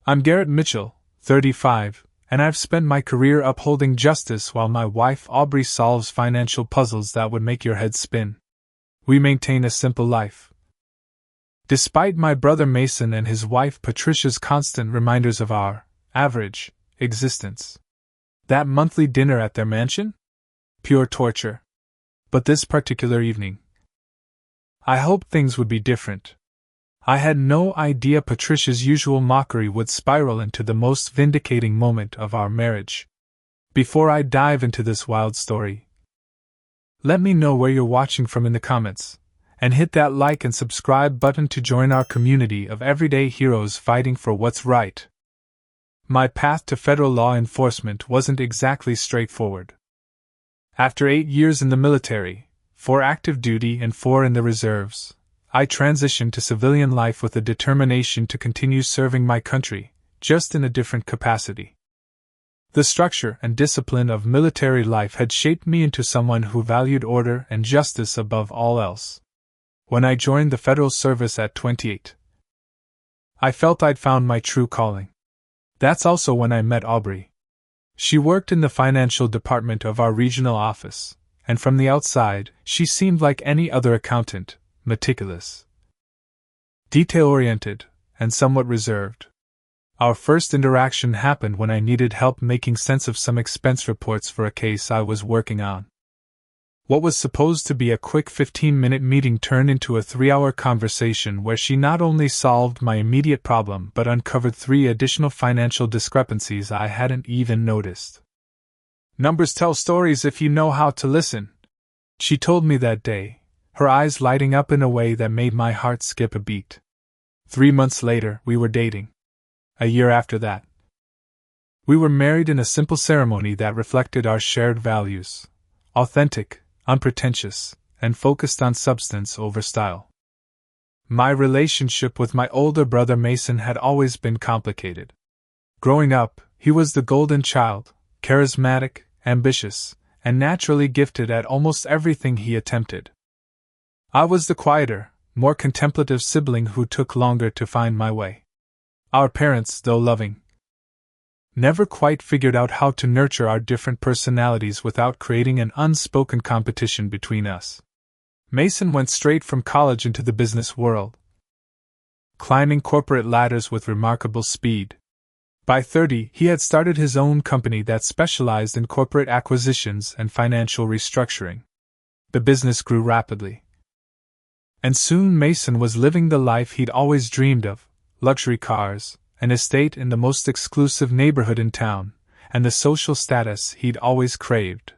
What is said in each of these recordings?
I'm Garrett Mitchell, 35, and I've spent my career upholding justice while my wife Aubrey solves financial puzzles that would make your head spin. We maintain a simple life. Despite my brother Mason and his wife Patricia's constant reminders of our average existence. That monthly dinner at their mansion? Pure torture. But this particular evening, I hoped things would be different. I had no idea Patricia's usual mockery would spiral into the most vindicating moment of our marriage. Before I dive into this wild story, let me know where you're watching from in the comments, and hit that like and subscribe button to join our community of everyday heroes fighting for what's right. My path to federal law enforcement wasn't exactly straightforward. After 8 years in the military, 4 active duty and 4 in the reserves, I transitioned to civilian life with a determination to continue serving my country, just in a different capacity. The structure and discipline of military life had shaped me into someone who valued order and justice above all else. When I joined the federal service at 28, I felt I'd found my true calling. That's also when I met Aubrey. She worked in the financial department of our regional office, and from the outside, she seemed like any other accountant, meticulous, detail-oriented, and somewhat reserved. Our first interaction happened when I needed help making sense of some expense reports for a case I was working on. What was supposed to be a quick 15-minute meeting turned into a 3-hour conversation where she not only solved my immediate problem but uncovered 3 additional financial discrepancies I hadn't even noticed. Numbers tell stories if you know how to listen, she told me that day, her eyes lighting up in a way that made my heart skip a beat. 3 months later, we were dating. A year after that, we were married in a simple ceremony that reflected our shared values: authentic, unpretentious, and focused on substance over style. My relationship with my older brother Mason had always been complicated. Growing up, he was the golden child, charismatic, ambitious, and naturally gifted at almost everything he attempted. I was the quieter, more contemplative sibling who took longer to find my way. Our parents, though loving, never quite figured out how to nurture our different personalities without creating an unspoken competition between us. Mason went straight from college into the business world, climbing corporate ladders with remarkable speed. By 30, he had started his own company that specialized in corporate acquisitions and financial restructuring. The business grew rapidly, and soon Mason was living the life he'd always dreamed of: luxury cars, an estate in the most exclusive neighborhood in town, and the social status he'd always craved.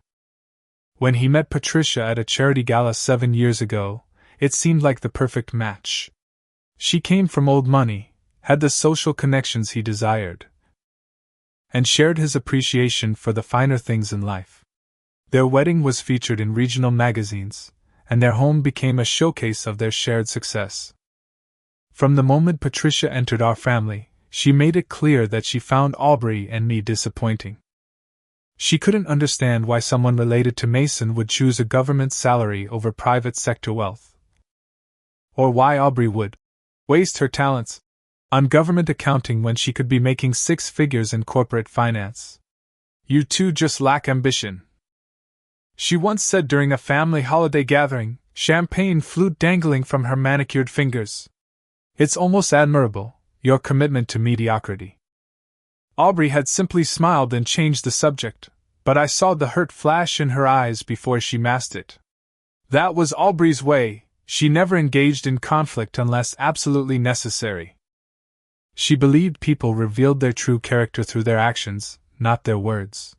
When he met Patricia at a charity gala 7 years ago, it seemed like the perfect match. She came from old money, had the social connections he desired, and shared his appreciation for the finer things in life. Their wedding was featured in regional magazines, and their home became a showcase of their shared success. From the moment Patricia entered our family, she made it clear that she found Aubrey and me disappointing. She couldn't understand why someone related to Mason would choose a government salary over private sector wealth, or why Aubrey would waste her talents on government accounting when she could be making 6 figures in corporate finance. "You two just lack ambition," she once said during a family holiday gathering, champagne flute dangling from her manicured fingers. "It's almost admirable, your commitment to mediocrity." Aubrey had simply smiled and changed the subject, but I saw the hurt flash in her eyes before she masked it. That was Aubrey's way. She never engaged in conflict unless absolutely necessary. She believed people revealed their true character through their actions, not their words.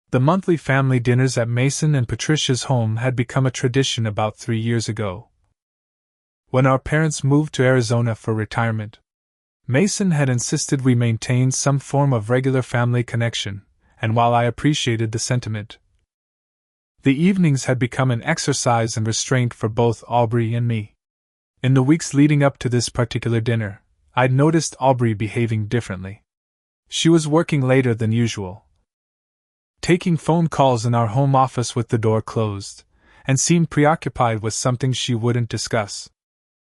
The monthly family dinners at Mason and Patricia's home had become a tradition about 3 years ago. When our parents moved to Arizona for retirement, Mason had insisted we maintain some form of regular family connection, and while I appreciated the sentiment, the evenings had become an exercise in restraint for both Aubrey and me. In the weeks leading up to this particular dinner, I'd noticed Aubrey behaving differently. She was working later than usual, taking phone calls in our home office with the door closed, and seemed preoccupied with something she wouldn't discuss.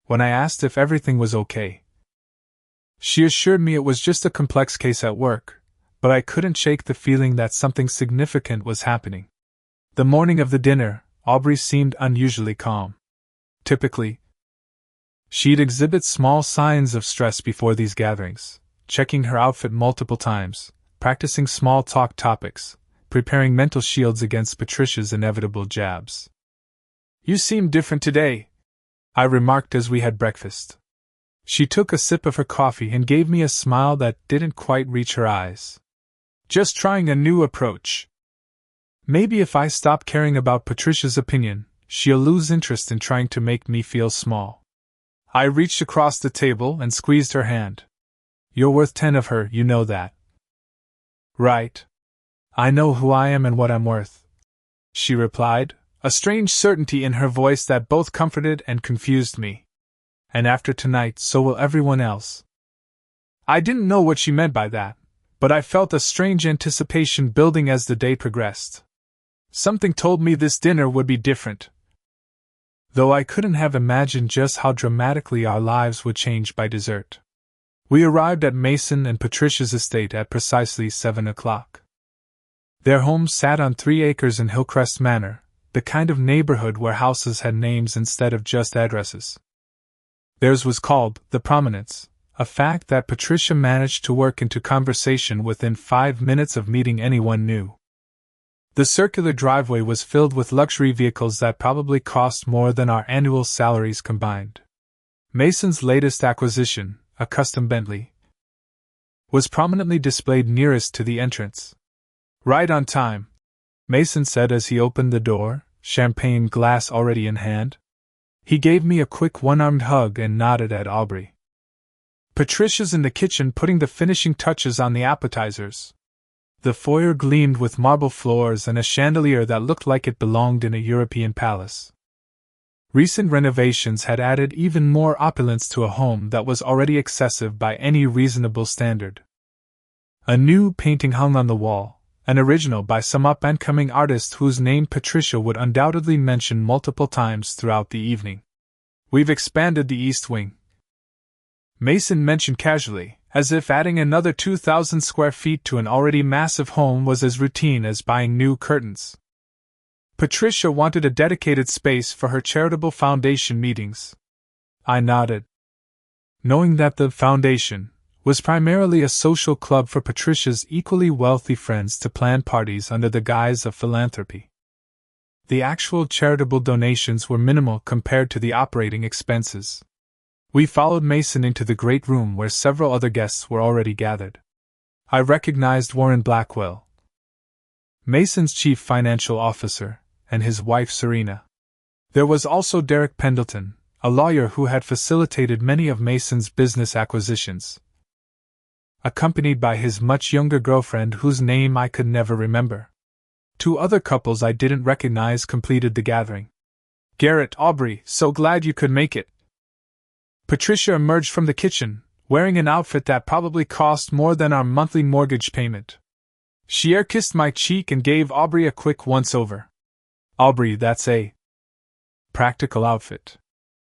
When I asked if everything was okay, She assured me it was just a complex case at work, but I couldn't shake the feeling that something significant was happening. The morning of the dinner, Aubrey seemed unusually calm. Typically, she'd exhibit small signs of stress before these gatherings, checking her outfit multiple times, practicing small talk topics, preparing mental shields against Patricia's inevitable jabs. "You seem different today," I remarked as we had breakfast. She took a sip of her coffee and gave me a smile that didn't quite reach her eyes. "Just trying a new approach. Maybe if I stop caring about Patricia's opinion, she'll lose interest in trying to make me feel small." I reached across the table and squeezed her hand. "You're worth 10 of her, you know that." "Right. I know who I am and what I'm worth," she replied, a strange certainty in her voice that both comforted and confused me. "And after tonight, so will everyone else." I didn't know what she meant by that, but I felt a strange anticipation building as the day progressed. Something told me this dinner would be different, though I couldn't have imagined just how dramatically our lives would change by dessert. We arrived at Mason and Patricia's estate at precisely 7 o'clock. Their home sat on 3 acres in Hillcrest Manor, the kind of neighborhood where houses had names instead of just addresses. Theirs was called The Prominence, a fact that Patricia managed to work into conversation within 5 minutes of meeting anyone new. The circular driveway was filled with luxury vehicles that probably cost more than our annual salaries combined. Mason's latest acquisition, a custom Bentley, was prominently displayed nearest to the entrance. "Right on time," Mason said as he opened the door, champagne glass already in hand. He gave me a quick one-armed hug and nodded at Aubrey. "Patricia's in the kitchen putting the finishing touches on the appetizers." The foyer gleamed with marble floors and a chandelier that looked like it belonged in a European palace. Recent renovations had added even more opulence to a home that was already excessive by any reasonable standard. A new painting hung on the wall, an original by some up-and-coming artist whose name Patricia would undoubtedly mention multiple times throughout the evening. "We've expanded the east wing," Mason mentioned casually, as if adding another 2,000 square feet to an already massive home was as routine as buying new curtains. Patricia wanted a dedicated space for her charitable foundation meetings. I nodded, knowing that the foundation was primarily a social club for Patricia's equally wealthy friends to plan parties under the guise of philanthropy. The actual charitable donations were minimal compared to the operating expenses. We followed Mason into the great room where several other guests were already gathered. I recognized Warren Blackwell, Mason's chief financial officer, and his wife Serena. There was also Derek Pendleton, a lawyer who had facilitated many of Mason's business acquisitions, accompanied by his much younger girlfriend whose name I could never remember. 2 other couples I didn't recognize completed the gathering. "Garrett, Aubrey, so glad you could make it." Patricia emerged from the kitchen, wearing an outfit that probably cost more than our monthly mortgage payment. She air-kissed my cheek and gave Aubrey a quick once-over. "Aubrey, that's a practical outfit.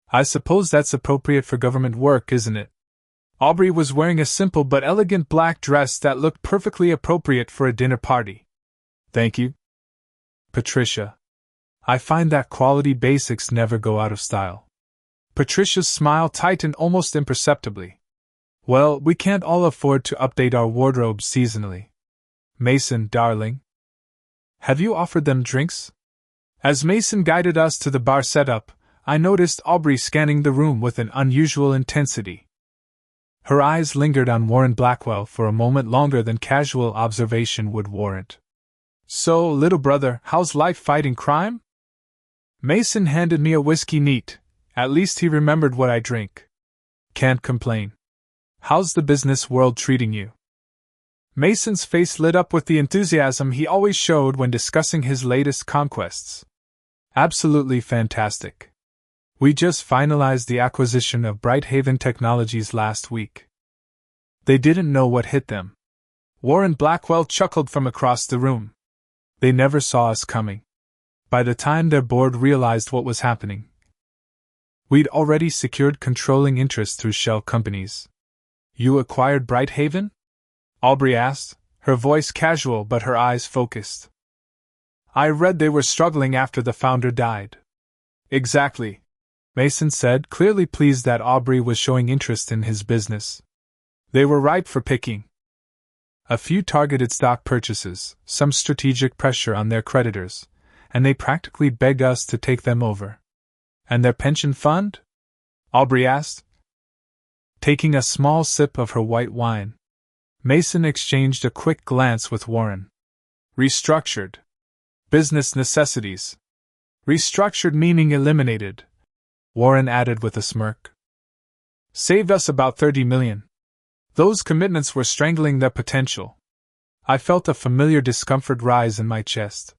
I suppose that's appropriate for government work, isn't it?" Aubrey was wearing a simple but elegant black dress that looked perfectly appropriate for a dinner party. "Thank you, Patricia. I find that quality basics never go out of style." Patricia's smile tightened almost imperceptibly. "Well, we can't all afford to update our wardrobes seasonally. Mason, darling, have you offered them drinks?" As Mason guided us to the bar setup, I noticed Aubrey scanning the room with an unusual intensity. Her eyes lingered on Warren Blackwell for a moment longer than casual observation would warrant. "So, little brother, how's life fighting crime?" Mason handed me a whiskey neat. At least he remembered what I drink. "Can't complain. How's the business world treating you?" Mason's face lit up with the enthusiasm he always showed when discussing his latest conquests. "Absolutely fantastic. We just finalized the acquisition of Brighthaven Technologies last week." They didn't know what hit them. Warren Blackwell chuckled from across the room. They never saw us coming. By the time their board realized what was happening, we'd already secured controlling interest through shell companies. You acquired Brighthaven? Aubrey asked, her voice casual but her eyes focused. I read they were struggling after the founder died. Exactly, Mason said, clearly pleased that Aubrey was showing interest in his business. They were ripe for picking. A few targeted stock purchases, some strategic pressure on their creditors, and they practically begged us to take them over. And their pension fund? Aubrey asked, taking a small sip of her white wine. Mason exchanged a quick glance with Warren. Restructured. Business necessities. Restructured meaning eliminated, Warren added with a smirk. Saved us about $30 million. Those commitments were strangling their potential. I felt a familiar discomfort rise in my chest.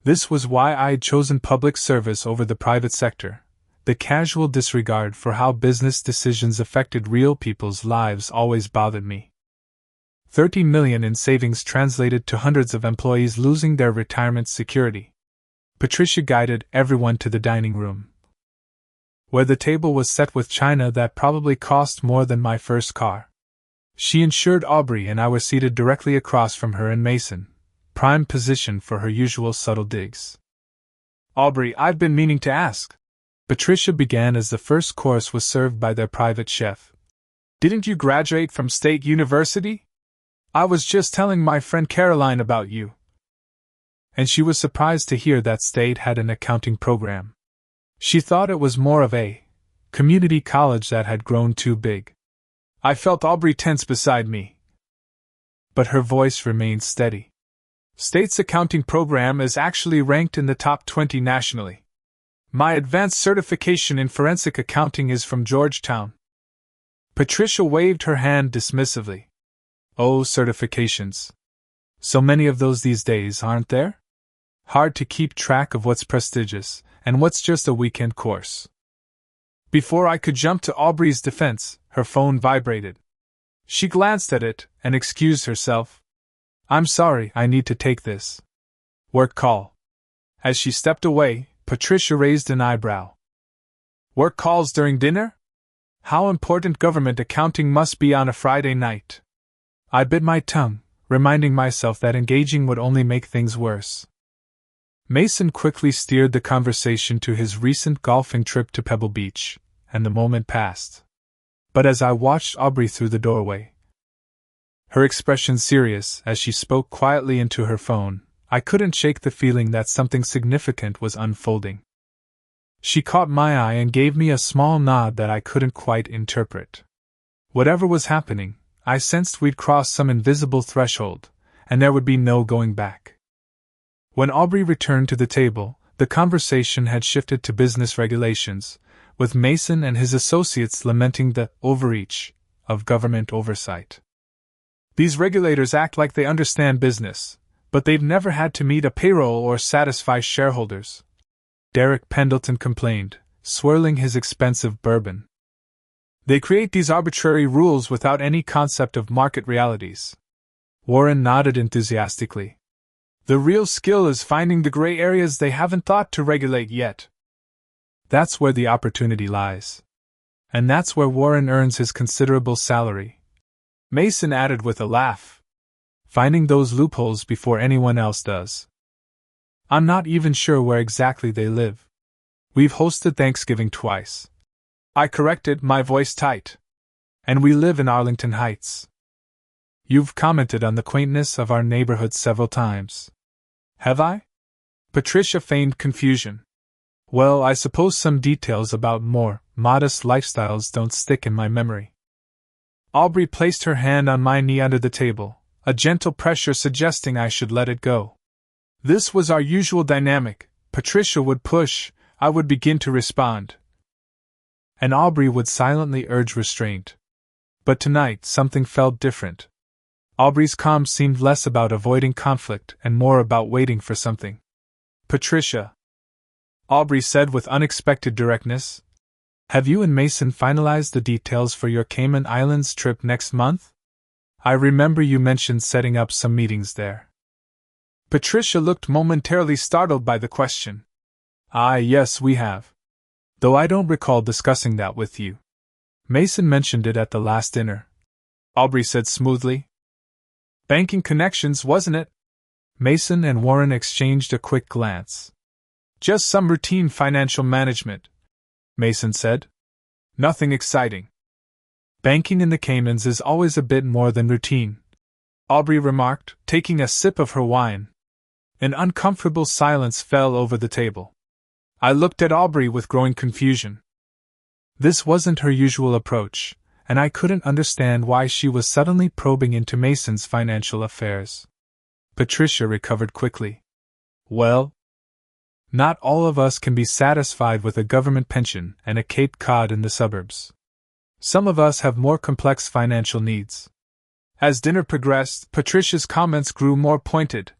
This was why I had chosen public service over the private sector. The casual disregard for how business decisions affected real people's lives always bothered me. $30 million in savings translated to hundreds of employees losing their retirement security. Patricia guided everyone to the dining room, where the table was set with china that probably cost more than my first car. She ensured Aubrey and I were seated directly across from her and Mason, prime position for her usual subtle digs. Aubrey, I've been meaning to ask. Patricia began as the first course was served by their private chef. Didn't you graduate from State University? I was just telling my friend Caroline about you. And she was surprised to hear that State had an accounting program. She thought it was more of a community college that had grown too big. I felt Aubrey tense beside me, but her voice remained steady. State's accounting program is actually ranked in the top 20 nationally. My advanced certification in forensic accounting is from Georgetown. Patricia waved her hand dismissively. Oh, certifications. So many of those these days, aren't there? Hard to keep track of what's prestigious and what's just a weekend course. Before I could jump to Aubrey's defense, her phone vibrated. She glanced at it and excused herself. I'm sorry, I need to take this work call. As she stepped away, Patricia raised an eyebrow. Work calls during dinner? How important government accounting must be on a Friday night. I bit my tongue, reminding myself that engaging would only make things worse. Mason quickly steered the conversation to his recent golfing trip to Pebble Beach, and the moment passed. But as I watched Aubrey through the doorway, her expression serious as she spoke quietly into her phone, I couldn't shake the feeling that something significant was unfolding. She caught my eye and gave me a small nod that I couldn't quite interpret. Whatever was happening, I sensed we'd crossed some invisible threshold, and there would be no going back. When Aubrey returned to the table, the conversation had shifted to business regulations, with Mason and his associates lamenting the overreach of government oversight. These regulators act like they understand business, but they've never had to meet a payroll or satisfy shareholders, Derek Pendleton complained, swirling his expensive bourbon. They create these arbitrary rules without any concept of market realities. Warren nodded enthusiastically. The real skill is finding the gray areas they haven't thought to regulate yet. That's where the opportunity lies. And that's where Warren earns his considerable salary. Mason added with a laugh. Finding those loopholes before anyone else does. I'm not even sure where exactly they live. We've hosted Thanksgiving twice. I corrected, my voice tight. And we live in Arlington Heights. You've commented on the quaintness of our neighborhood several times. Have I? Patricia feigned confusion. Well, I suppose some details about more modest lifestyles don't stick in my memory. Aubrey placed her hand on my knee under the table, a gentle pressure suggesting I should let it go. This was our usual dynamic. Patricia would push, I would begin to respond. And Aubrey would silently urge restraint. But tonight something felt different. Aubrey's calm seemed less about avoiding conflict and more about waiting for something. Patricia, Aubrey said with unexpected directness, have you and Mason finalized the details for your Cayman Islands trip next month? I remember you mentioned setting up some meetings there. Patricia looked momentarily startled by the question. Yes, we have. Though I don't recall discussing that with you. Mason mentioned it at the last dinner, Aubrey said smoothly. Banking connections, wasn't it? Mason and Warren exchanged a quick glance. Just some routine financial management, Mason said. Nothing exciting. Banking in the Caymans is always a bit more than routine, Aubrey remarked, taking a sip of her wine. An uncomfortable silence fell over the table. I looked at Aubrey with growing confusion. This wasn't her usual approach, and I couldn't understand why she was suddenly probing into Mason's financial affairs. Patricia recovered quickly. Well, not all of us can be satisfied with a government pension and a Cape Cod in the suburbs. Some of us have more complex financial needs. As dinner progressed, Patricia's comments grew more pointed,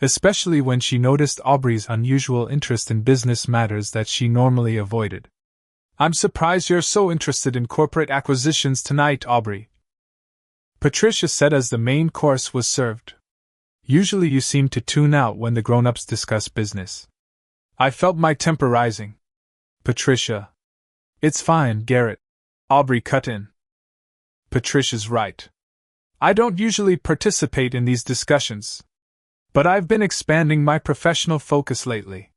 especially when she noticed Aubrey's unusual interest in business matters that she normally avoided. I'm surprised you're so interested in corporate acquisitions tonight, Aubrey, Patricia said as the main course was served. Usually you seem to tune out when the grown-ups discuss business. I felt my temper rising. Patricia. It's fine, Garrett, Aubrey cut in. Patricia's right. I don't usually participate in these discussions, but I've been expanding my professional focus lately.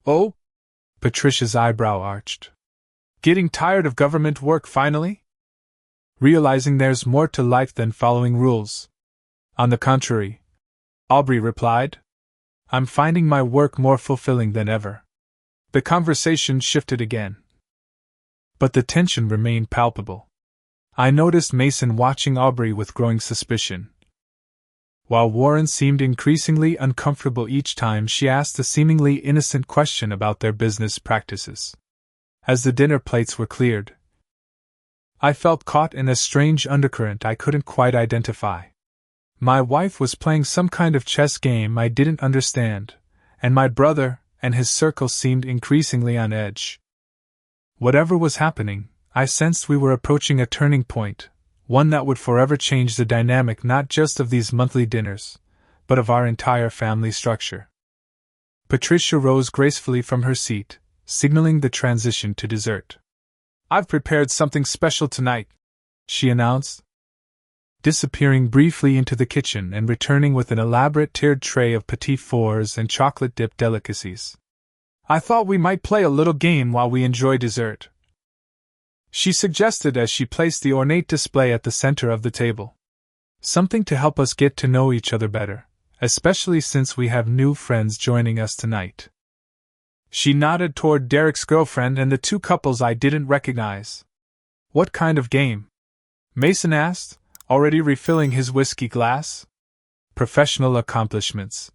Oh? Patricia's eyebrow arched. Getting tired of government work finally? Realizing there's more to life than following rules. On the contrary, Aubrey replied. I'm finding my work more fulfilling than ever. The conversation shifted again, but the tension remained palpable. I noticed Mason watching Aubrey with growing suspicion, while Warren seemed increasingly uncomfortable each time she asked a seemingly innocent question about their business practices. As the dinner plates were cleared, I felt caught in a strange undercurrent I couldn't quite identify. My wife was playing some kind of chess game I didn't understand, and my brother and his circle seemed increasingly on edge. Whatever was happening, I sensed we were approaching a turning point, one that would forever change the dynamic not just of these monthly dinners, but of our entire family structure. Patricia rose gracefully from her seat, signaling the transition to dessert. I've prepared something special tonight, she announced, disappearing briefly into the kitchen and returning with an elaborate tiered tray of petit fours and chocolate-dipped delicacies. I thought we might play a little game while we enjoy dessert, she suggested as she placed the ornate display at the center of the table. Something to help us get to know each other better, especially since we have new friends joining us tonight. She nodded toward Derek's girlfriend and the two couples I didn't recognize. What kind of game? Mason asked, already refilling his whiskey glass. Professional accomplishments,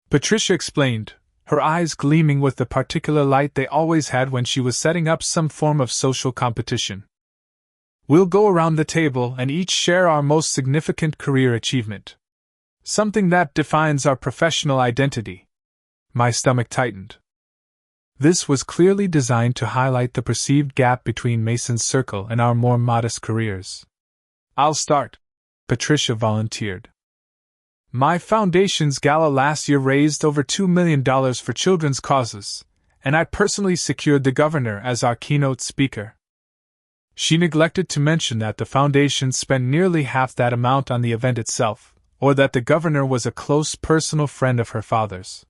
Patricia explained, her eyes gleaming with the particular light they always had when she was setting up some form of social competition. We'll go around the table and each share our most significant career achievement. Something that defines our professional identity. My stomach tightened. This was clearly designed to highlight the perceived gap between Mason's circle and our more modest careers. I'll start, Patricia volunteered. My foundation's gala last year raised over $2 million for children's causes, and I personally secured the governor as our keynote speaker. She neglected to mention that the foundation spent nearly half that amount on the event itself, or that the governor was a close personal friend of her father's.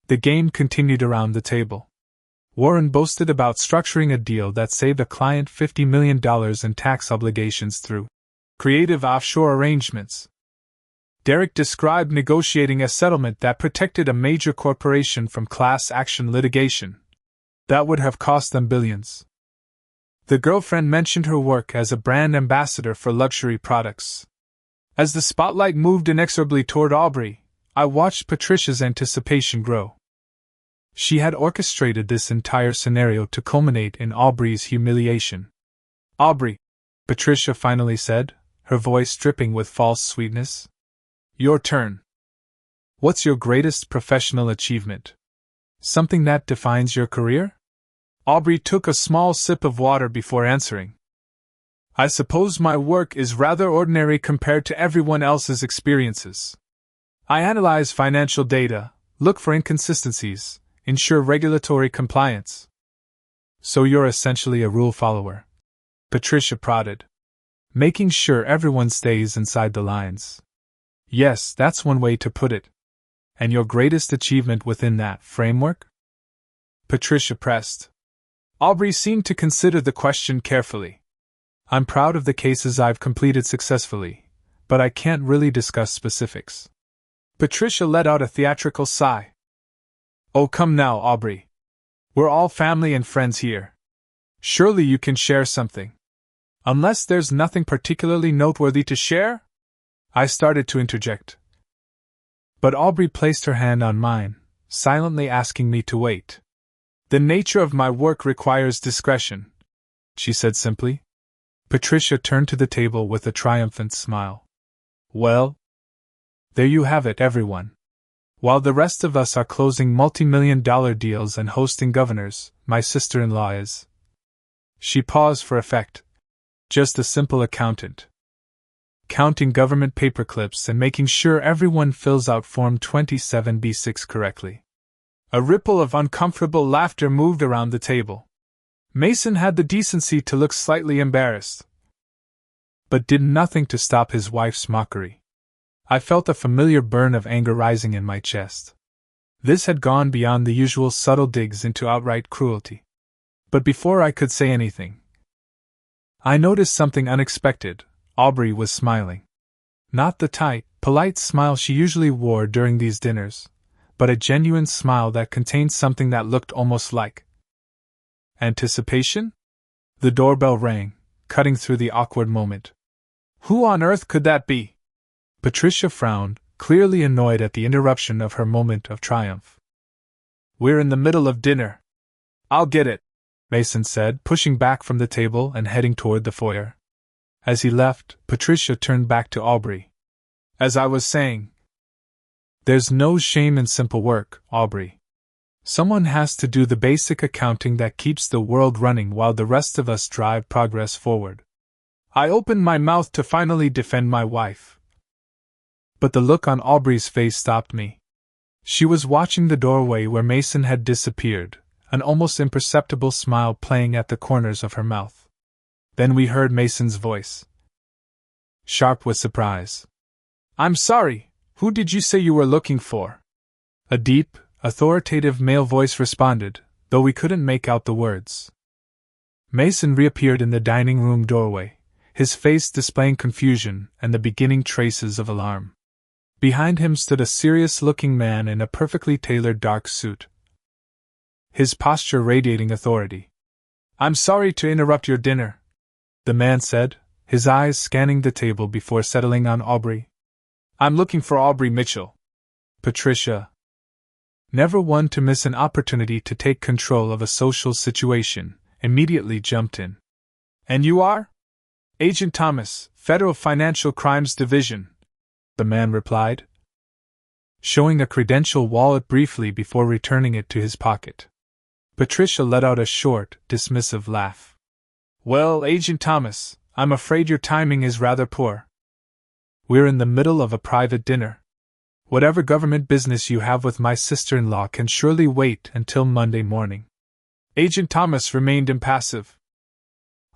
The game continued around the table. Warren boasted about structuring a deal that saved a client $50 million in tax obligations through creative offshore arrangements. Derek described negotiating a settlement that protected a major corporation from class action litigation that would have cost them billions. The girlfriend mentioned her work as a brand ambassador for luxury products. As the spotlight moved inexorably toward Aubrey, I watched Patricia's anticipation grow. She had orchestrated this entire scenario to culminate in Aubrey's humiliation. Aubrey, Patricia finally said, her voice dripping with false sweetness. Your turn. What's your greatest professional achievement? Something that defines your career? Aubrey took a small sip of water before answering. I suppose my work is rather ordinary compared to everyone else's experiences. I analyze financial data, look for inconsistencies, ensure regulatory compliance. So you're essentially a rule follower, Patricia prodded. Making sure everyone stays inside the lines. Yes, that's one way to put it. And your greatest achievement within that framework? Patricia pressed. Aubrey seemed to consider the question carefully. I'm proud of the cases I've completed successfully, but I can't really discuss specifics. Patricia let out a theatrical sigh. Oh, come now, Aubrey. We're all family and friends here. Surely you can share something. Unless there's nothing particularly noteworthy to share? I started to interject. But Aubrey placed her hand on mine, silently asking me to wait. The nature of my work requires discretion, she said simply. Patricia turned to the table with a triumphant smile. Well, there you have it, everyone. While the rest of us are closing multi-million-dollar deals and hosting governors, my sister-in-law is. She paused for effect. Just a simple accountant. Counting government paperclips and making sure everyone fills out Form 27B6 correctly. A ripple of uncomfortable laughter moved around the table. Mason had the decency to look slightly embarrassed, but did nothing to stop his wife's mockery. I felt a familiar burn of anger rising in my chest. This had gone beyond the usual subtle digs into outright cruelty. But before I could say anything, I noticed something unexpected. Aubrey was smiling. Not the tight, polite smile she usually wore during these dinners, but a genuine smile that contained something that looked almost like anticipation? The doorbell rang, cutting through the awkward moment. Who on earth could that be? Patricia frowned, clearly annoyed at the interruption of her moment of triumph. We're in the middle of dinner. I'll get it, Mason said, pushing back from the table and heading toward the foyer. As he left, Patricia turned back to Aubrey. As I was saying, there's no shame in simple work, Aubrey. Someone has to do the basic accounting that keeps the world running while the rest of us drive progress forward. I opened my mouth to finally defend my wife, but the look on Aubrey's face stopped me. She was watching the doorway where Mason had disappeared, an almost imperceptible smile playing at the corners of her mouth. Then we heard Mason's voice, sharp with surprise. I'm sorry, who did you say you were looking for? A deep, authoritative male voice responded, though we couldn't make out the words. Mason reappeared in the dining room doorway, his face displaying confusion and the beginning traces of alarm. Behind him stood a serious-looking man in a perfectly tailored dark suit, his posture radiating authority. I'm sorry to interrupt your dinner, the man said, his eyes scanning the table before settling on Aubrey. I'm looking for Aubrey Mitchell. Patricia, never one to miss an opportunity to take control of a social situation, immediately jumped in. And you are? Agent Thomas, Federal Financial Crimes Division, the man replied, showing a credential wallet briefly before returning it to his pocket. Patricia let out a short, dismissive laugh. Well, Agent Thomas, I'm afraid your timing is rather poor. We're in the middle of a private dinner. Whatever government business you have with my sister-in-law can surely wait until Monday morning. Agent Thomas remained impassive.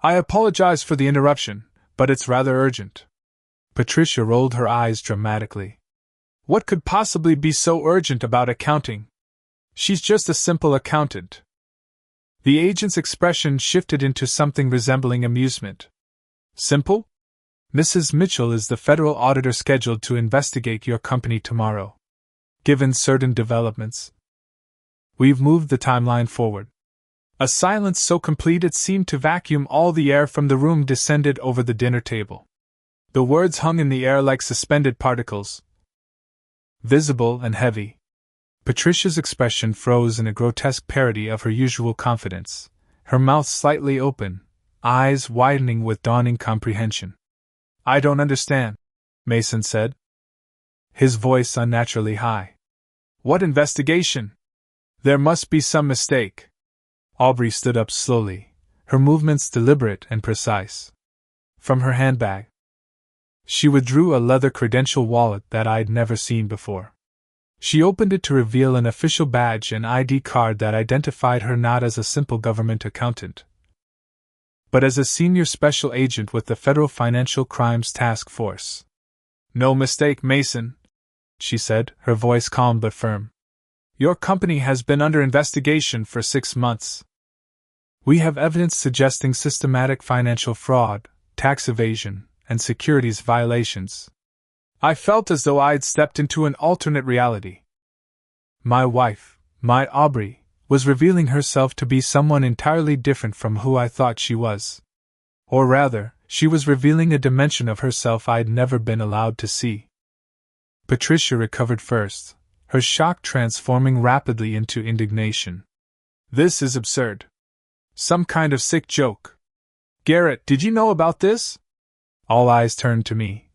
I apologize for the interruption, but it's rather urgent. Patricia rolled her eyes dramatically. What could possibly be so urgent about accounting? She's just a simple accountant. The agent's expression shifted into something resembling amusement. Simple? Mrs. Mitchell is the federal auditor scheduled to investigate your company tomorrow. Given certain developments, we've moved the timeline forward. A silence so complete it seemed to vacuum all the air from the room descended over the dinner table. The words hung in the air like suspended particles, visible and heavy. Patricia's expression froze in a grotesque parody of her usual confidence, her mouth slightly open, eyes widening with dawning comprehension. I don't understand, Mason said, his voice unnaturally high. What investigation? There must be some mistake. Aubrey stood up slowly, her movements deliberate and precise. From her handbag, she withdrew a leather credential wallet that I'd never seen before. She opened it to reveal an official badge and ID card that identified her not as a simple government accountant, but as a senior special agent with the Federal Financial Crimes Task Force. No mistake, Mason, she said, her voice calm but firm. Your company has been under investigation for 6 months. We have evidence suggesting systematic financial fraud, tax evasion, and securities violations. I felt as though I'd stepped into an alternate reality. My wife, my Aubrey, was revealing herself to be someone entirely different from who I thought she was. Or rather, she was revealing a dimension of herself I'd never been allowed to see. Patricia recovered first, her shock transforming rapidly into indignation. This is absurd. Some kind of sick joke. Garrett, did you know about this? All eyes turned to me.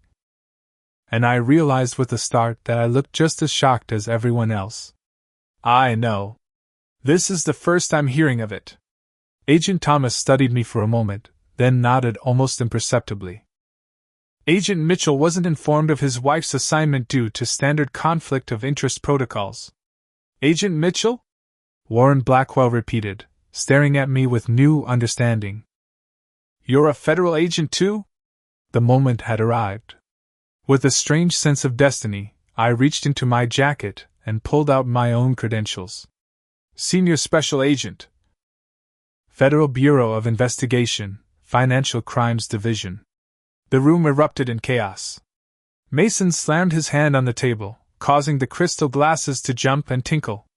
And I realized with a start that I looked just as shocked as everyone else. I know. This is the first I'm hearing of it. Agent Thomas studied me for a moment, then nodded almost imperceptibly. Agent Mitchell wasn't informed of his wife's assignment due to standard conflict of interest protocols. Agent Mitchell? Warren Blackwell repeated, staring at me with new understanding. You're a federal agent too? The moment had arrived. With a strange sense of destiny, I reached into my jacket and pulled out my own credentials. Senior Special Agent. Federal Bureau of Investigation, Financial Crimes Division. The room erupted in chaos. Mason slammed his hand on the table, causing the crystal glasses to jump and tinkle.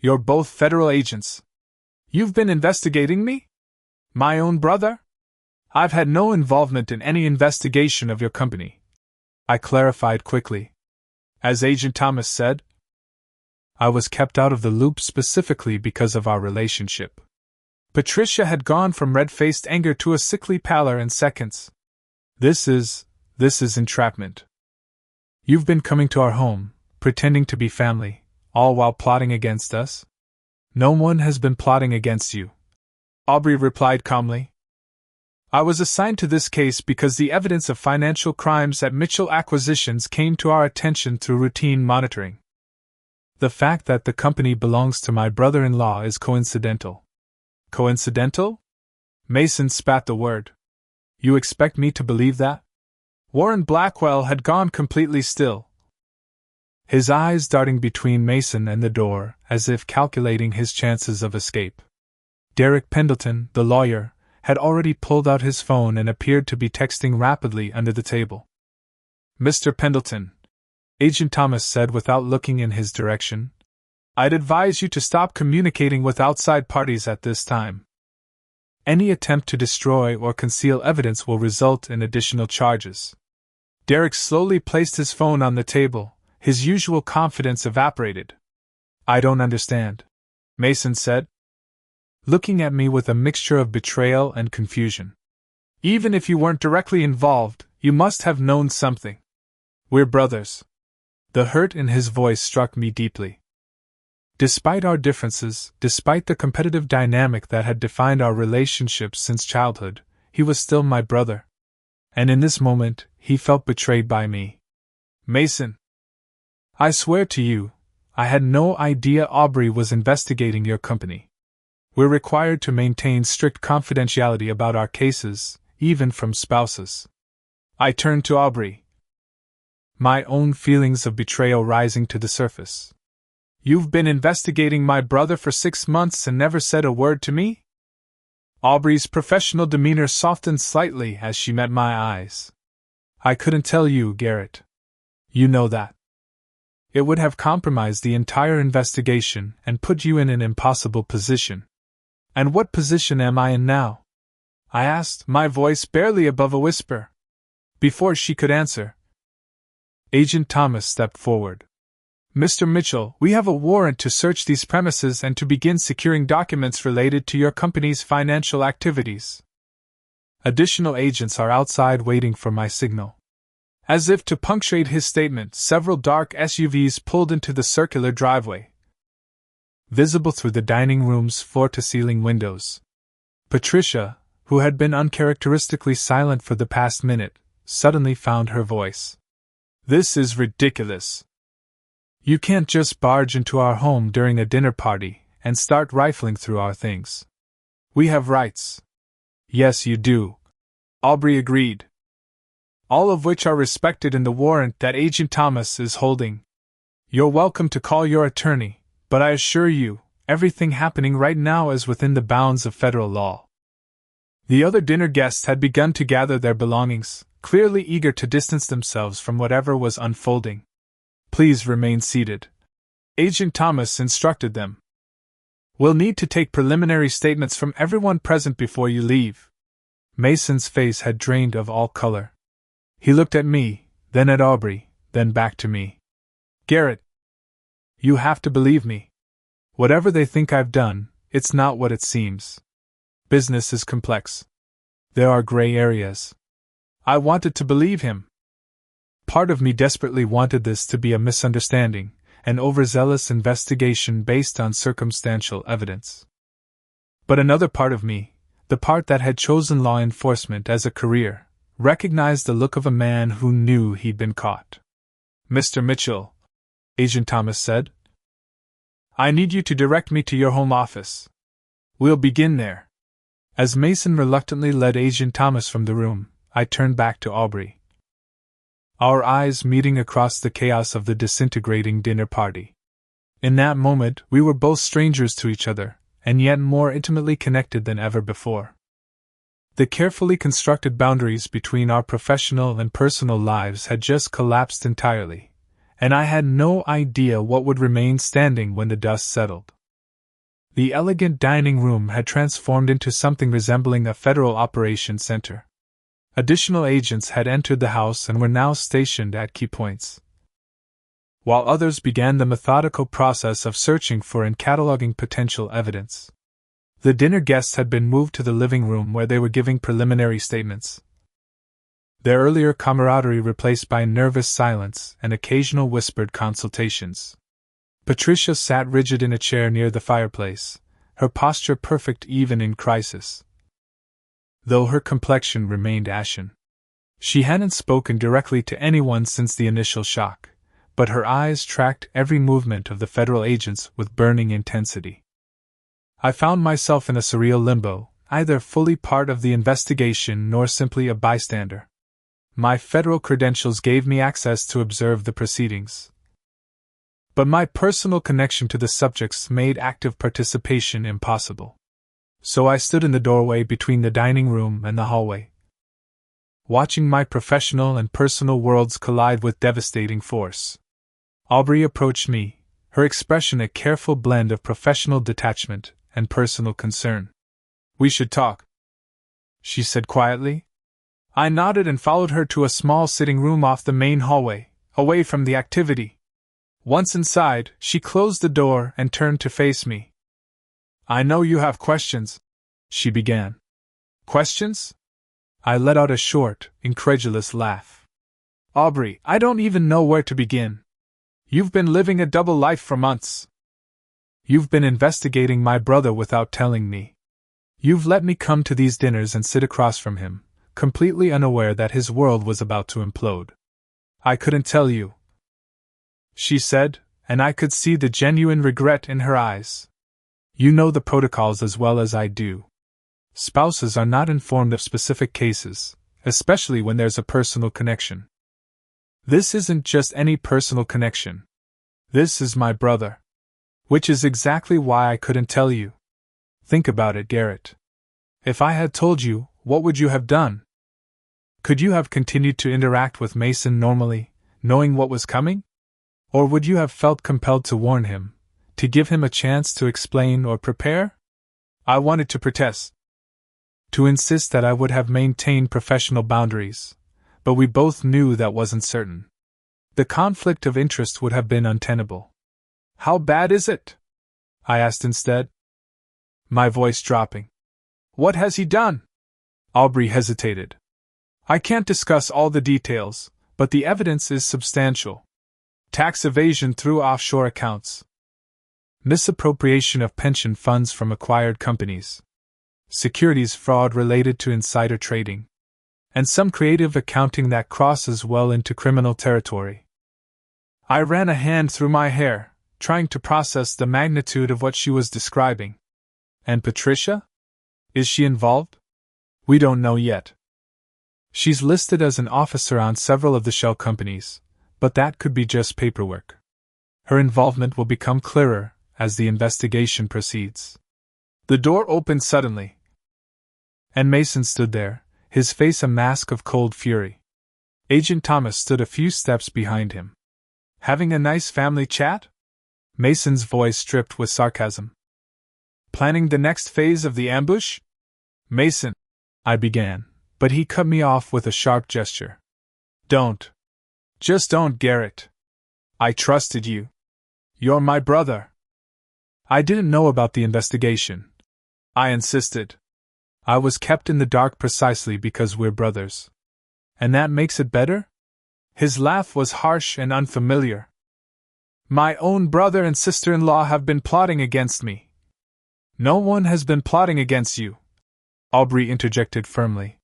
You're both federal agents. You've been investigating me? My own brother? I've had no involvement in any investigation of your company. I clarified quickly. As Agent Thomas said, I was kept out of the loop specifically because of our relationship. Patricia had gone from red-faced anger to a sickly pallor in seconds. This is entrapment. You've been coming to our home, pretending to be family, all while plotting against us? No one has been plotting against you, Aubrey replied calmly. I was assigned to this case because the evidence of financial crimes at Mitchell Acquisitions came to our attention through routine monitoring. The fact that the company belongs to my brother-in-law is coincidental. Coincidental? Mason spat the word. You expect me to believe that? Warren Blackwell had gone completely still, his eyes darting between Mason and the door, as if calculating his chances of escape. Derek Pendleton, the lawyer, had already pulled out his phone and appeared to be texting rapidly under the table. Mr. Pendleton, Agent Thomas said without looking in his direction, I'd advise you to stop communicating with outside parties at this time. Any attempt to destroy or conceal evidence will result in additional charges. Derek slowly placed his phone on the table, his usual confidence evaporated. I don't understand, Mason said, looking at me with a mixture of betrayal and confusion. Even if you weren't directly involved, you must have known something. We're brothers. The hurt in his voice struck me deeply. Despite our differences, despite the competitive dynamic that had defined our relationship since childhood, he was still my brother. And in this moment, he felt betrayed by me. Mason, I swear to you, I had no idea Aubrey was investigating your company. We're required to maintain strict confidentiality about our cases, even from spouses. I turned to Aubrey, my own feelings of betrayal rising to the surface. You've been investigating my brother for 6 months and never said a word to me? Aubrey's professional demeanor softened slightly as she met my eyes. I couldn't tell you, Garrett. You know that. It would have compromised the entire investigation and put you in an impossible position. And what position am I in now? I asked, my voice barely above a whisper. Before she could answer, Agent Thomas stepped forward. Mr. Mitchell, we have a warrant to search these premises and to begin securing documents related to your company's financial activities. Additional agents are outside waiting for my signal. As if to punctuate his statement, several dark SUVs pulled into the circular driveway, visible through the dining room's floor-to-ceiling windows. Patricia, who had been uncharacteristically silent for the past minute, suddenly found her voice. This is ridiculous. You can't just barge into our home during a dinner party and start rifling through our things. We have rights. Yes, you do, Aubrey agreed. All of which are respected in the warrant that Agent Thomas is holding. You're welcome to call your attorney, but I assure you, everything happening right now is within the bounds of federal law. The other dinner guests had begun to gather their belongings, clearly eager to distance themselves from whatever was unfolding. Please remain seated, Agent Thomas instructed them. We'll need to take preliminary statements from everyone present before you leave. Mason's face had drained of all color. He looked at me, then at Aubrey, then back to me. Garrett, you have to believe me. Whatever they think I've done, it's not what it seems. Business is complex. There are gray areas. I wanted to believe him. Part of me desperately wanted this to be a misunderstanding, an overzealous investigation based on circumstantial evidence. But another part of me, the part that had chosen law enforcement as a career, recognized the look of a man who knew he'd been caught. Mr. Mitchell, Agent Thomas said, I need you to direct me to your home office. We'll begin there. As Mason reluctantly led Agent Thomas from the room, I turned back to Aubrey. Our eyes meeting across the chaos of the disintegrating dinner party. In that moment, we were both strangers to each other, and yet more intimately connected than ever before. The carefully constructed boundaries between our professional and personal lives had just collapsed entirely, and I had no idea what would remain standing when the dust settled. The elegant dining room had transformed into something resembling a federal operations center. Additional agents had entered the house and were now stationed at key points, while others began the methodical process of searching for and cataloging potential evidence. The dinner guests had been moved to the living room where they were giving preliminary statements, their earlier camaraderie replaced by nervous silence and occasional whispered consultations. Patricia sat rigid in a chair near the fireplace, her posture perfect even in crisis, though her complexion remained ashen. She hadn't spoken directly to anyone since the initial shock, but her eyes tracked every movement of the federal agents with burning intensity. I found myself in a surreal limbo, either fully part of the investigation nor simply a bystander. My federal credentials gave me access to observe the proceedings, but my personal connection to the subjects made active participation impossible. So I stood in the doorway between the dining room and the hallway, watching my professional and personal worlds collide with devastating force. Aubrey approached me, her expression a careful blend of professional detachment and personal concern. We should talk, she said quietly. I nodded and followed her to a small sitting room off the main hallway, away from the activity. Once inside, she closed the door and turned to face me. I know you have questions, she began. Questions? I let out a short, incredulous laugh. Aubrey, I don't even know where to begin. You've been living a double life for months. You've been investigating my brother without telling me. You've let me come to these dinners and sit across from him, completely unaware that his world was about to implode. I couldn't tell you, she said, and I could see the genuine regret in her eyes. You know the protocols as well as I do. Spouses are not informed of specific cases, especially when there's a personal connection. This isn't just any personal connection. This is my brother. Which is exactly why I couldn't tell you. Think about it, Garrett. If I had told you, what would you have done? Could you have continued to interact with Mason normally, knowing what was coming? Or would you have felt compelled to warn him, to give him a chance to explain or prepare? I wanted to protest, to insist that I would have maintained professional boundaries, but we both knew that wasn't certain. The conflict of interest would have been untenable. How bad is it? I asked instead, my voice dropping. What has he done? Aubrey hesitated. I can't discuss all the details, but the evidence is substantial. Tax evasion through offshore accounts, misappropriation of pension funds from acquired companies, securities fraud related to insider trading, and some creative accounting that crosses well into criminal territory. I ran a hand through my hair, trying to process the magnitude of what she was describing. And Patricia? Is she involved? We don't know yet. She's listed as an officer on several of the shell companies, but that could be just paperwork. Her involvement will become clearer as the investigation proceeds. The door opened suddenly, and Mason stood there, his face a mask of cold fury. Agent Thomas stood a few steps behind him. Having a nice family chat? Mason's voice dripped with sarcasm. Planning the next phase of the ambush? Mason, I began, but he cut me off with a sharp gesture. Don't. Just don't, Garrett. I trusted you. You're my brother. I didn't know about the investigation. I insisted. I was kept in the dark precisely because we're brothers. And that makes it better? His laugh was harsh and unfamiliar. My own brother and sister-in-law have been plotting against me. No one has been plotting against you, Aubrey interjected firmly.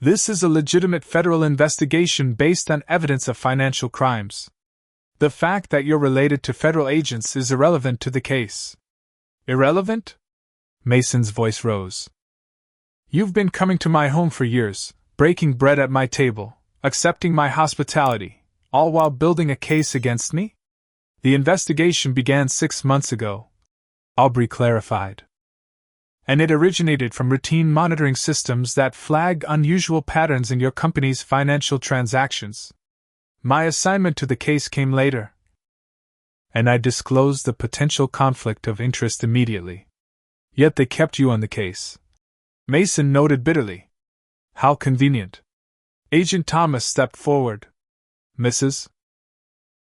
This is a legitimate federal investigation based on evidence of financial crimes. The fact that you're related to federal agents is irrelevant to the case. Irrelevant? Mason's voice rose. You've been coming to my home for years, breaking bread at my table, accepting my hospitality, all while building a case against me? The investigation began 6 months ago, Aubrey clarified. And it originated from routine monitoring systems that flag unusual patterns in your company's financial transactions. My assignment to the case came later, and I disclosed the potential conflict of interest immediately. Yet they kept you on the case. Mason noted bitterly. How convenient. Agent Thomas stepped forward. Mrs.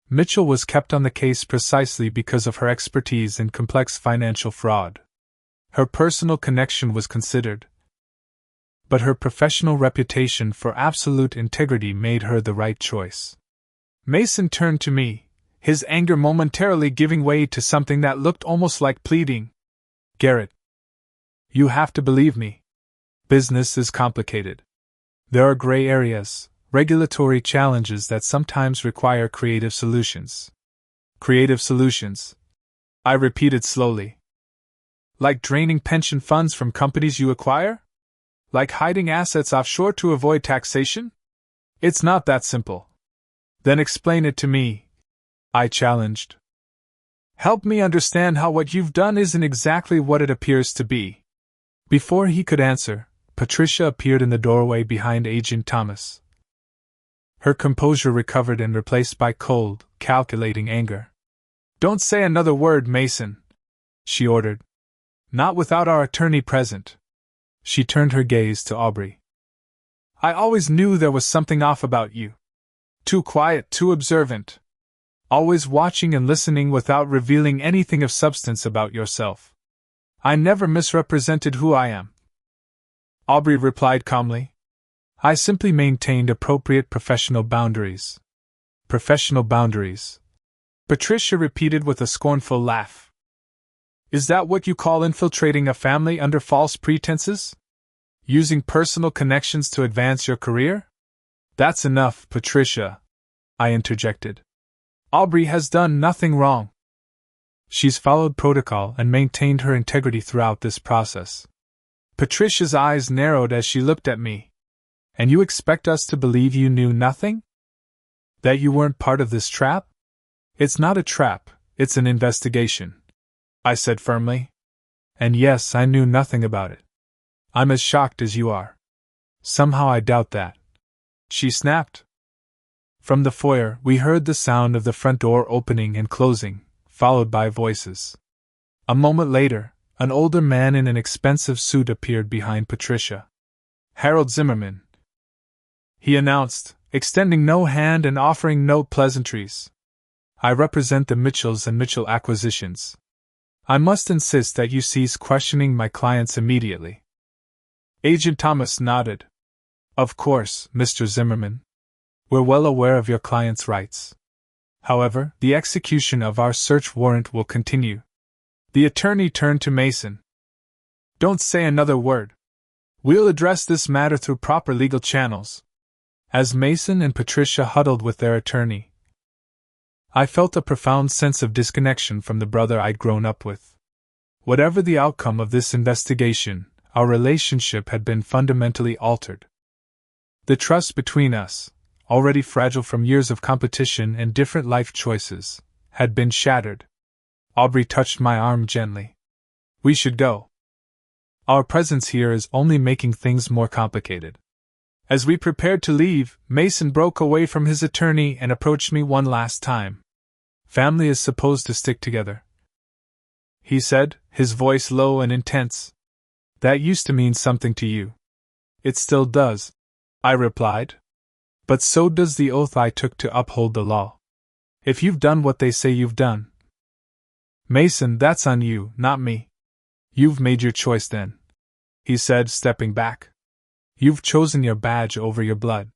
Mitchell was kept on the case precisely because of her expertise in complex financial fraud. Her personal connection was considered, but her professional reputation for absolute integrity made her the right choice. Mason turned to me, his anger momentarily giving way to something that looked almost like pleading. Garrett, you have to believe me. Business is complicated. There are gray areas, regulatory challenges that sometimes require creative solutions. Creative solutions, I repeated slowly. Like draining pension funds from companies you acquire? Like hiding assets offshore to avoid taxation? It's not that simple. Then explain it to me, I challenged. Help me understand how what you've done isn't exactly what it appears to be. Before he could answer, Patricia appeared in the doorway behind Agent Thomas. Her composure recovered and replaced by cold, calculating anger. Don't say another word, Mason, she ordered. Not without our attorney present. She turned her gaze to Aubrey. I always knew there was something off about you. Too quiet, too observant. Always watching and listening without revealing anything of substance about yourself. I never misrepresented who I am. Aubrey replied calmly. I simply maintained appropriate professional boundaries. Professional boundaries, Patricia repeated with a scornful laugh. Is that what you call infiltrating a family under false pretenses? Using personal connections to advance your career? That's enough, Patricia, I interjected. Aubrey has done nothing wrong. She's followed protocol and maintained her integrity throughout this process. Patricia's eyes narrowed as she looked at me. And you expect us to believe you knew nothing? That you weren't part of this trap? It's not a trap, it's an investigation, I said firmly. And yes, I knew nothing about it. I'm as shocked as you are. Somehow I doubt that, she snapped. From the foyer, we heard the sound of the front door opening and closing, followed by voices. A moment later, an older man in an expensive suit appeared behind Patricia. Harold Zimmerman, he announced, extending no hand and offering no pleasantries. I represent the Mitchells and Mitchell Acquisitions. I must insist that you cease questioning my clients immediately. Agent Thomas nodded. Of course, Mr. Zimmerman. We're well aware of your client's rights. However, the execution of our search warrant will continue. The attorney turned to Mason. Don't say another word. We'll address this matter through proper legal channels. As Mason and Patricia huddled with their attorney, I felt a profound sense of disconnection from the brother I'd grown up with. Whatever the outcome of this investigation, our relationship had been fundamentally altered. The trust between us, already fragile from years of competition and different life choices, had been shattered. Aubrey touched my arm gently. We should go. Our presence here is only making things more complicated. As we prepared to leave, Mason broke away from his attorney and approached me one last time. Family is supposed to stick together, he said, his voice low and intense. That used to mean something to you. It still does, I replied. But so does the oath I took to uphold the law. If you've done what they say you've done, Mason, that's on you, not me. You've made your choice then, he said, stepping back. You've chosen your badge over your blood.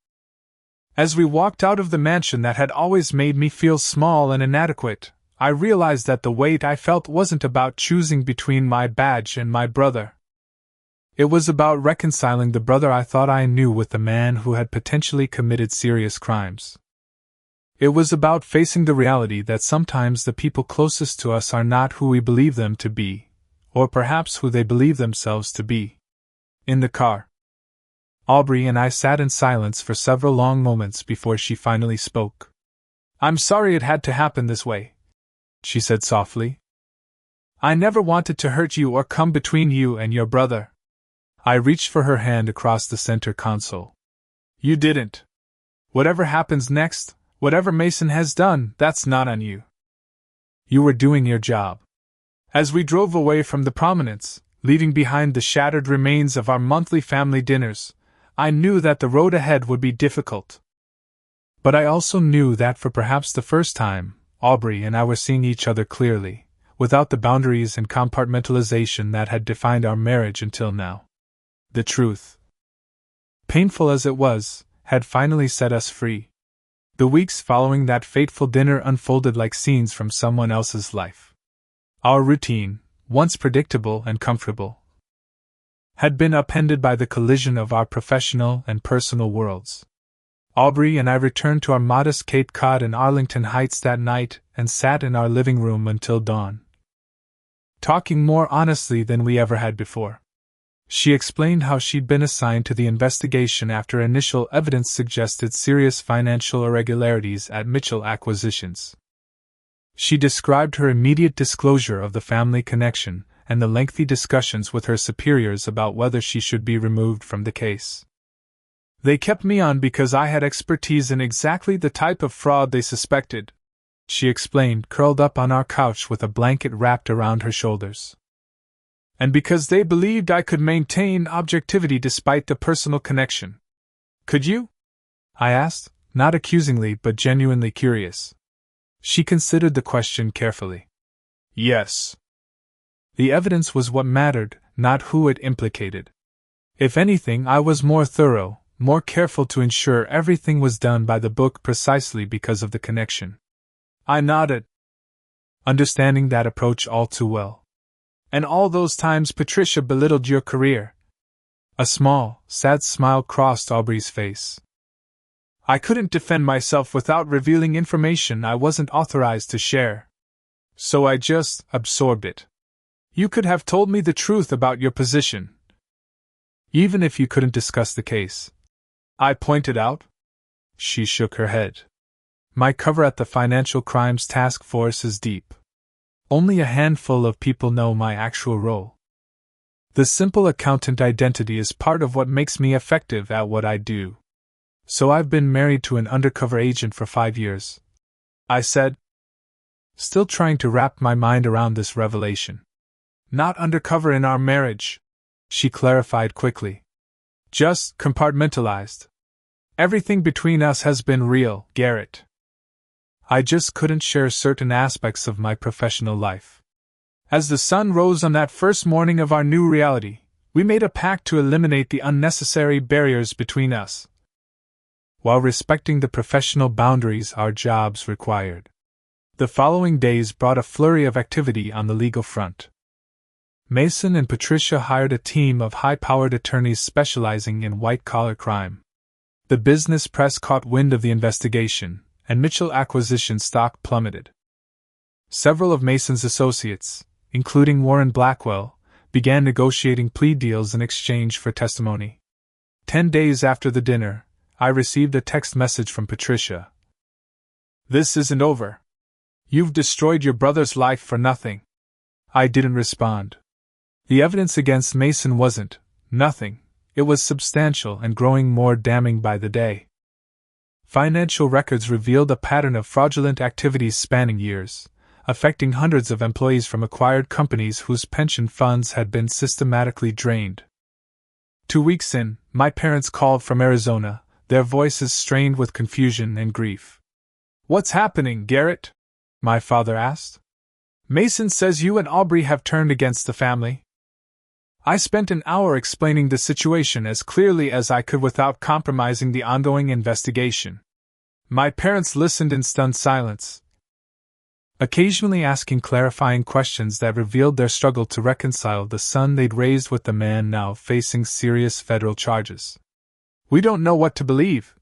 As we walked out of the mansion that had always made me feel small and inadequate, I realized that the weight I felt wasn't about choosing between my badge and my brother. It was about reconciling the brother I thought I knew with the man who had potentially committed serious crimes. It was about facing the reality that sometimes the people closest to us are not who we believe them to be, or perhaps who they believe themselves to be. In the car, Aubrey and I sat in silence for several long moments before she finally spoke. I'm sorry it had to happen this way, she said softly. I never wanted to hurt you or come between you and your brother. I reached for her hand across the center console. You didn't. Whatever happens next, whatever Mason has done, that's not on you. You were doing your job. As we drove away from the promenade, leaving behind the shattered remains of our monthly family dinners, I knew that the road ahead would be difficult. But I also knew that for perhaps the first time, Aubrey and I were seeing each other clearly, without the boundaries and compartmentalization that had defined our marriage until now. The truth, painful as it was, had finally set us free. The weeks following that fateful dinner unfolded like scenes from someone else's life. Our routine, once predictable and comfortable, had been upended by the collision of our professional and personal worlds. Aubrey and I returned to our modest Cape Cod in Arlington Heights that night and sat in our living room until dawn, talking more honestly than we ever had before. She explained how she'd been assigned to the investigation after initial evidence suggested serious financial irregularities at Mitchell Acquisitions. She described her immediate disclosure of the family connection and the lengthy discussions with her superiors about whether she should be removed from the case. They kept me on because I had expertise in exactly the type of fraud they suspected, she explained, curled up on our couch with a blanket wrapped around her shoulders. And because they believed I could maintain objectivity despite the personal connection. Could you? I asked, not accusingly but genuinely curious. She considered the question carefully. Yes. The evidence was what mattered, not who it implicated. If anything, I was more thorough, more careful to ensure everything was done by the book precisely because of the connection. I nodded, understanding that approach all too well. And all those times Patricia belittled your career. A small, sad smile crossed Aubrey's face. I couldn't defend myself without revealing information I wasn't authorized to share. So I just absorbed it. You could have told me the truth about your position, even if you couldn't discuss the case, I pointed out. She shook her head. My cover at the Financial Crimes Task Force is deep. Only a handful of people know my actual role. The simple accountant identity is part of what makes me effective at what I do. So I've been married to an undercover agent for 5 years, I said, still trying to wrap my mind around this revelation. Not undercover in our marriage, she clarified quickly. Just compartmentalized. Everything between us has been real, Garrett. I just couldn't share certain aspects of my professional life. As the sun rose on that first morning of our new reality, we made a pact to eliminate the unnecessary barriers between us, while respecting the professional boundaries our jobs required. The following days brought a flurry of activity on the legal front. Mason and Patricia hired a team of high-powered attorneys specializing in white-collar crime. The business press caught wind of the investigation, and Mitchell Acquisition stock plummeted. Several of Mason's associates, including Warren Blackwell, began negotiating plea deals in exchange for testimony. 10 days after the dinner, I received a text message from Patricia. "This isn't over. You've destroyed your brother's life for nothing." I didn't respond. The evidence against Mason wasn't nothing, it was substantial and growing more damning by the day. Financial records revealed a pattern of fraudulent activities spanning years, affecting hundreds of employees from acquired companies whose pension funds had been systematically drained. 2 weeks in, my parents called from Arizona, their voices strained with confusion and grief. "What's happening, Garrett?" my father asked. "Mason says you and Aubrey have turned against the family." I spent an hour explaining the situation as clearly as I could without compromising the ongoing investigation. My parents listened in stunned silence, occasionally asking clarifying questions that revealed their struggle to reconcile the son they'd raised with the man now facing serious federal charges. "We don't know what to believe,"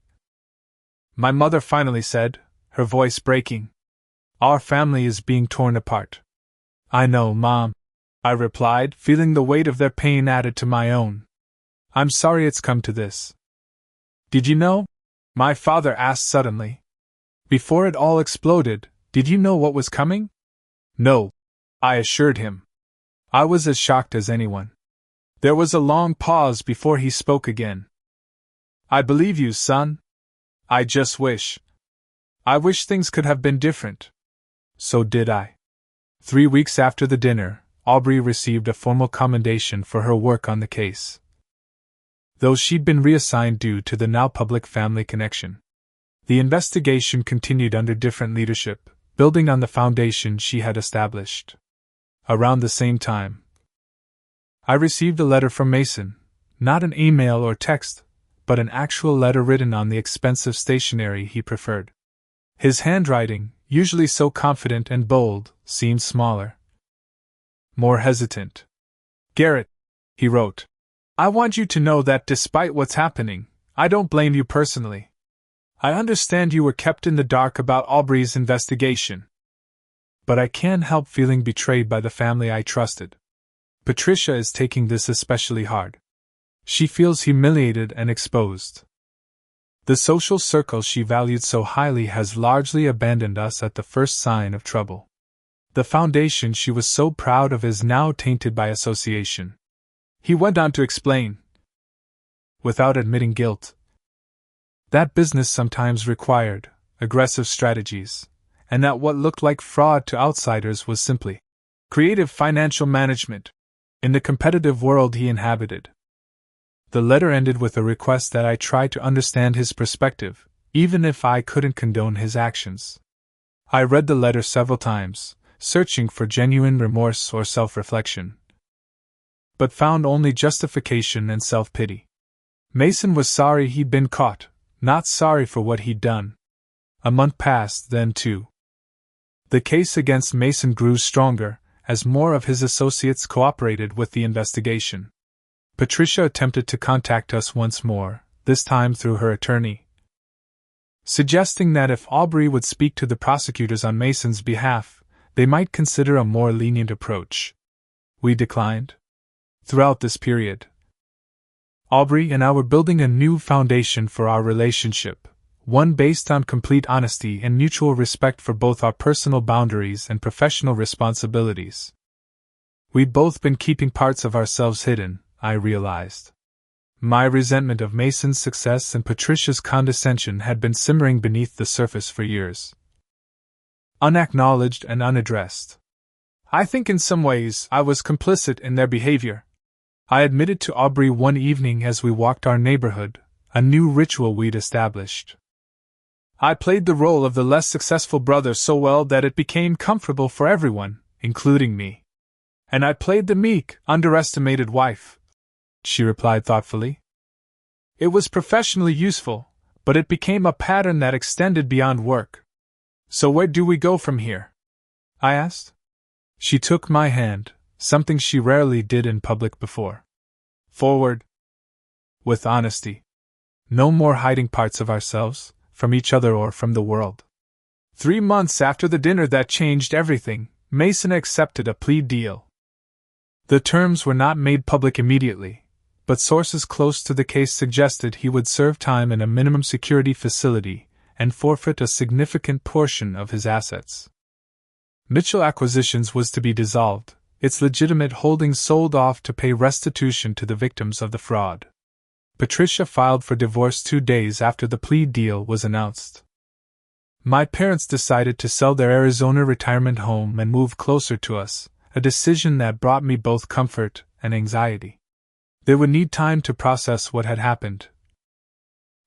my mother finally said, her voice breaking. "Our family is being torn apart." "I know, Mom," I replied, feeling the weight of their pain added to my own. "I'm sorry it's come to this." "Did you know?" my father asked suddenly. "Before it all exploded, did you know what was coming?" "No," I assured him. I was as shocked as anyone. There was a long pause before he spoke again. "I believe you, son. I just wish. I wish things could have been different." So did I. 3 weeks after the dinner, Aubrey received a formal commendation for her work on the case, though she'd been reassigned due to the now public family connection. The investigation continued under different leadership, building on the foundation she had established. Around the same time, I received a letter from Mason, not an email or text, but an actual letter written on the expensive stationery he preferred. His handwriting, usually so confident and bold, seemed smaller, more hesitant. "Garrett," he wrote, "I want you to know that despite what's happening, I don't blame you personally. I understand you were kept in the dark about Aubrey's investigation. But I can't help feeling betrayed by the family I trusted. Patricia is taking this especially hard. She feels humiliated and exposed. The social circle she valued so highly has largely abandoned us at the first sign of trouble. The foundation she was so proud of is now tainted by association." He went on to explain, without admitting guilt, that business sometimes required aggressive strategies, and that what looked like fraud to outsiders was simply creative financial management in the competitive world he inhabited. The letter ended with a request that I try to understand his perspective, even if I couldn't condone his actions. I read the letter several times, searching for genuine remorse or self-reflection, but found only justification and self-pity. Mason was sorry he'd been caught, not sorry for what he'd done. A month passed then too. The case against Mason grew stronger, as more of his associates cooperated with the investigation. Patricia attempted to contact us once more, this time through her attorney, suggesting that if Aubrey would speak to the prosecutors on Mason's behalf, they might consider a more lenient approach. We declined. Throughout this period, Aubrey and I were building a new foundation for our relationship, one based on complete honesty and mutual respect for both our personal boundaries and professional responsibilities. We'd both been keeping parts of ourselves hidden, I realized. My resentment of Mason's success and Patricia's condescension had been simmering beneath the surface for years, unacknowledged and unaddressed. I think in some ways I was complicit in their behavior. I admitted to Aubrey one evening as we walked our neighborhood, a new ritual we'd established. I played the role of the less successful brother so well that it became comfortable for everyone, including me. And I played the meek, underestimated wife, she replied thoughtfully. It was professionally useful, but it became a pattern that extended beyond work. So where do we go from here? I asked. She took my hand, something she rarely did in public before. Forward. With honesty. No more hiding parts of ourselves, from each other or from the world. 3 months after the dinner that changed everything, Mason accepted a plea deal. The terms were not made public immediately, but sources close to the case suggested he would serve time in a minimum security facility and forfeit a significant portion of his assets. Mitchell Acquisitions was to be dissolved, its legitimate holdings sold off to pay restitution to the victims of the fraud. Patricia filed for divorce 2 days after the plea deal was announced. My parents decided to sell their Arizona retirement home and move closer to us, a decision that brought me both comfort and anxiety. They would need time to process what had happened,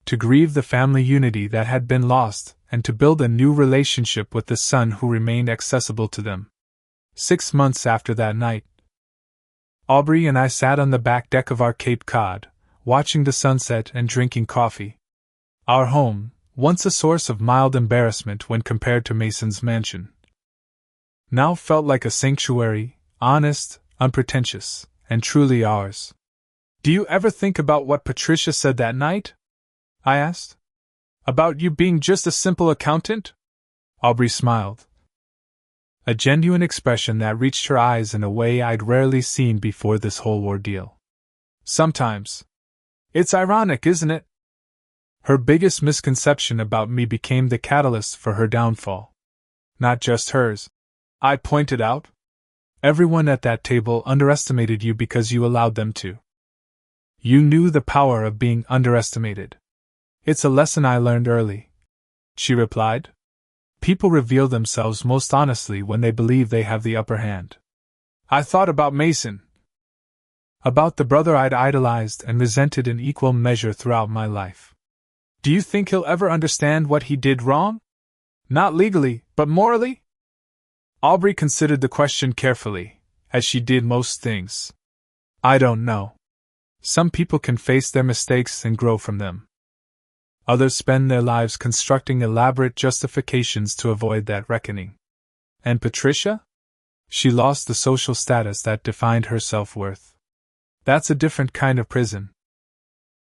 to grieve the family unity that had been lost, and to build a new relationship with the son who remained accessible to them. 6 months after that night, Aubrey and I sat on the back deck of our Cape Cod, watching the sunset and drinking coffee. Our home, once a source of mild embarrassment when compared to Mason's mansion, now felt like a sanctuary, honest, unpretentious, and truly ours. "Do you ever think about what Patricia said that night?" I asked. "About you being just a simple accountant?" Aubrey smiled, a genuine expression that reached her eyes in a way I'd rarely seen before this whole ordeal. "Sometimes. It's ironic, isn't it?" Her biggest misconception about me became the catalyst for her downfall. "Not just hers," I pointed out. "Everyone at that table underestimated you because you allowed them to." "You knew the power of being underestimated." "It's a lesson I learned early," she replied. "People reveal themselves most honestly when they believe they have the upper hand." I thought about Mason. About the brother I'd idolized and resented in equal measure throughout my life. "Do you think he'll ever understand what he did wrong? Not legally, but morally?" Aubrey considered the question carefully, as she did most things. "I don't know. Some people can face their mistakes and grow from them. Others spend their lives constructing elaborate justifications to avoid that reckoning." And Patricia? She lost the social status that defined her self-worth. That's a different kind of prison.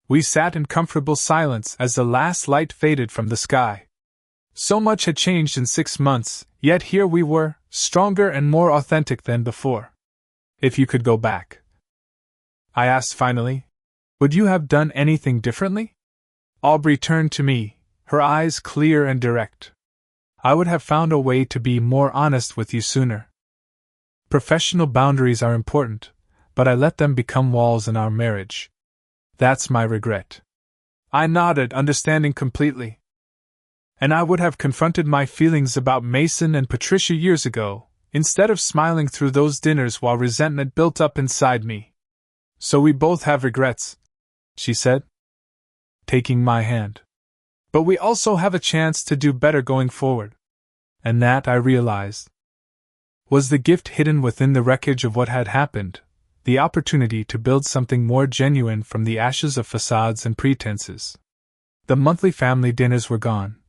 We sat in comfortable silence as the last light faded from the sky. So much had changed in 6 months, yet here we were, stronger and more authentic than before. "If you could go back," I asked finally, "would you have done anything differently?" Aubrey turned to me, her eyes clear and direct. "I would have found a way to be more honest with you sooner. Professional boundaries are important, but I let them become walls in our marriage. That's my regret." I nodded, understanding completely. "And I would have confronted my feelings about Mason and Patricia years ago, instead of smiling through those dinners while resentment built up inside me." "So we both have regrets," she said, taking my hand. "But we also have a chance to do better going forward." And that, I realized, was the gift hidden within the wreckage of what had happened, the opportunity to build something more genuine from the ashes of facades and pretenses. The monthly family dinners were gone,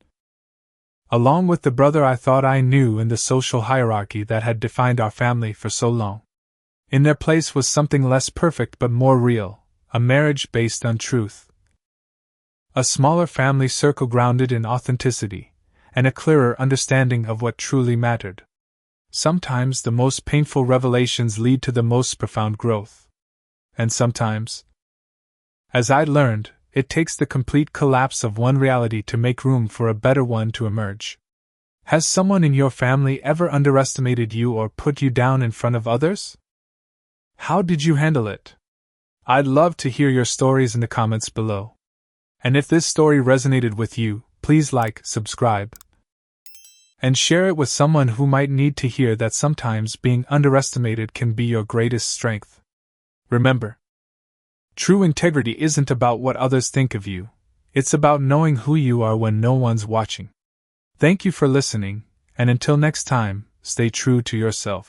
along with the brother I thought I knew in the social hierarchy that had defined our family for so long. In their place was something less perfect but more real, a marriage based on truth. A smaller family circle grounded in authenticity, and a clearer understanding of what truly mattered. Sometimes the most painful revelations lead to the most profound growth. And sometimes, as I learned, it takes the complete collapse of one reality to make room for a better one to emerge. Has someone in your family ever underestimated you or put you down in front of others? How did you handle it? I'd love to hear your stories in the comments below. And if this story resonated with you, please like, subscribe, and share it with someone who might need to hear that sometimes being underestimated can be your greatest strength. Remember, true integrity isn't about what others think of you, it's about knowing who you are when no one's watching. Thank you for listening, and until next time, stay true to yourself.